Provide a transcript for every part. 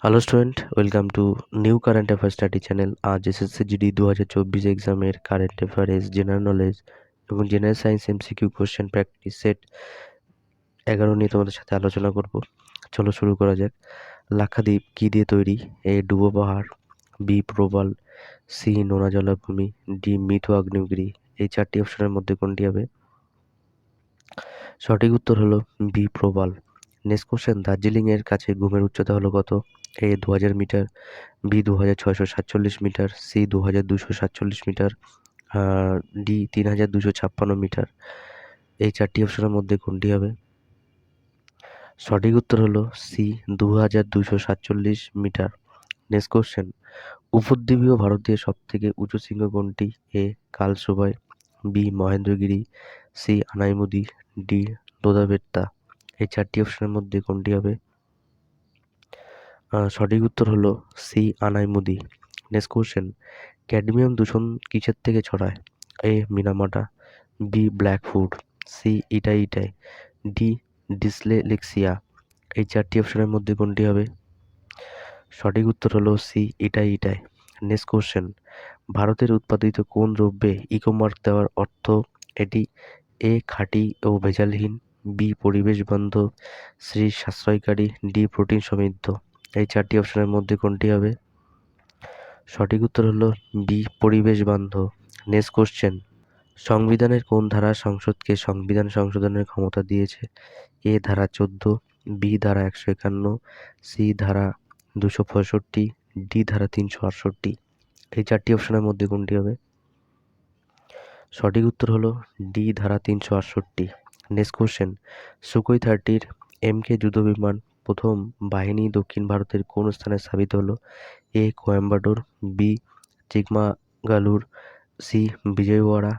Hello student, welcome to new current affair study channel. আজ SSC GD 2024 এক্সামের current affairs, general knowledge এবং general science MCQ question practice set 11 নিয়ে তোমাদের সাথে আলোচনা করব। চলো শুরু করা যাক। লাক্ষাদ্বীপ কী দিয়ে তৈরি? এ ডুবো পাহাড়, বি প্রবাল, সি নোনা জলাভূমি, ডি মিঠো আগ্নেয়গিরি। এই চারটি অপশনের মধ্যে কোনটি হবে? সঠিক উত্তর হলো বি প্রবাল। নেক্সট কোশ্চেন, দার্জিলিং এর কাছে ঘুমের উচ্চতা হলো কত? A 2000 metre, B 2647 metre, C 2247 metre, D 3256 metre. এই চারটি অপশনের মধ্যে কোনটি হবে? সঠিক উত্তর হলো সি 2247 মিটার। নেক্সট কোশ্চেন, উপদ্বীপীয় ভারতের সব থেকে উঁচু শৃঙ্গ কোনটি? A Kalsubai, B Mahendragiri, C Anamudi, D Doddabetta. এই চারটি অপশনের মধ্যে কোনটি হবে? সঠিক উত্তর হলো C Anamudi. Next question, cadmium দূষণ কিসের থেকে ছড়ায়? A Minamata, B Blackfoot, C Itai, D dyslexia. এই চারটি অপশনের মধ্যে কোনটি হবে? সঠিক উত্তর হলো সি ইটাই। নেক্সট কোশ্চেন, ভারতের উৎপাদিত কোন দ্রব্যে ইকোমার্ক দেওয়ার অর্থ? এটি এ খাঁটি ও ভেজালহীন, বি পরিবেশ বান্ধব, সি সাশ্রয়কারী, ডি প্রোটিন সমৃদ্ধ। এই চারটি অপশনের মধ্যে কোনটি হবে? সঠিক উত্তর হলো বি পরিবেশ বান্ধব। নেক্সট কোশ্চেন, সংবিধানের কোন ধারা সংসদকে সংবিধান সংশোধনের ক্ষমতা দিয়েছে? এ ধারা 14, বি ধারা 151, সি ধারা 265, ডি ধারা 368। এই চারটি অপশনের মধ্যে কোনটি হবে? সঠিক উত্তর হলো ডি ধারা 368। নেক্সট কোশ্চেন, সুখোই 30-র MK যুদ্ধ বিমান প্রথম বাহিনী দক্ষিণ ভারতের কোন স্থানে স্থাপিত হলো? A Coimbatore, B Chikmagalur, C Vijayawada,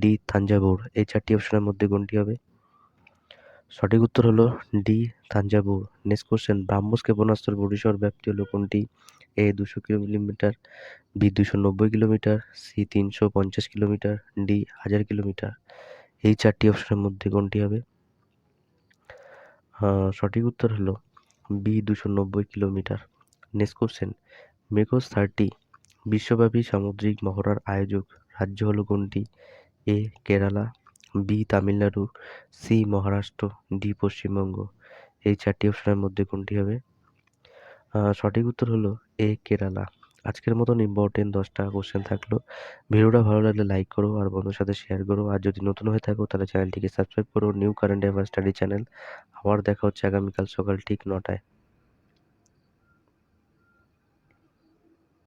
D Thanjavur. এই চারটি অপশনের মধ্যে কোনটি হবে? সঠিক উত্তর হলো D Thanjavur. Next question, BrahMos ক্ষেপণাস্ত্র পরিসর ব্যাপ্তি হলো কোনটি? A 200 kilometre, B 290 kilometre, C 350 kilometre, D 1000 kilometre. এই চারটি অপশনের মধ্যে কোনটি হবে? সঠিক উত্তর হলো বি 290 কিলোমিটার। নেক্সট কোশ্চেন, মেকস 30 বিশ্বব্যাপী সামুদ্রিক মহড়ার আয়োজক রাজ্য হলো কোনটি? A Kerala, B Tamil Nadu, C Maharashtra, D Paschimbanga. এই চারটি অপশনের মধ্যে কোনটি হবে? সঠিক উত্তর হলো এ কেরালা। আজকের মতন ইম্পর্টেন্ট 10টা কোশ্চেন থাকলো। ভিডিওটা ভালো লাগলে লাইক করো আর বন্ধুর সাথে শেয়ার করো। আর যদি নতুন হয়ে থাকো তাহলে চ্যানেলটিকে সাবস্ক্রাইব করো। New current affairs study channel. আবার দেখা হচ্ছে আগামীকাল সকাল ঠিক 9টায়।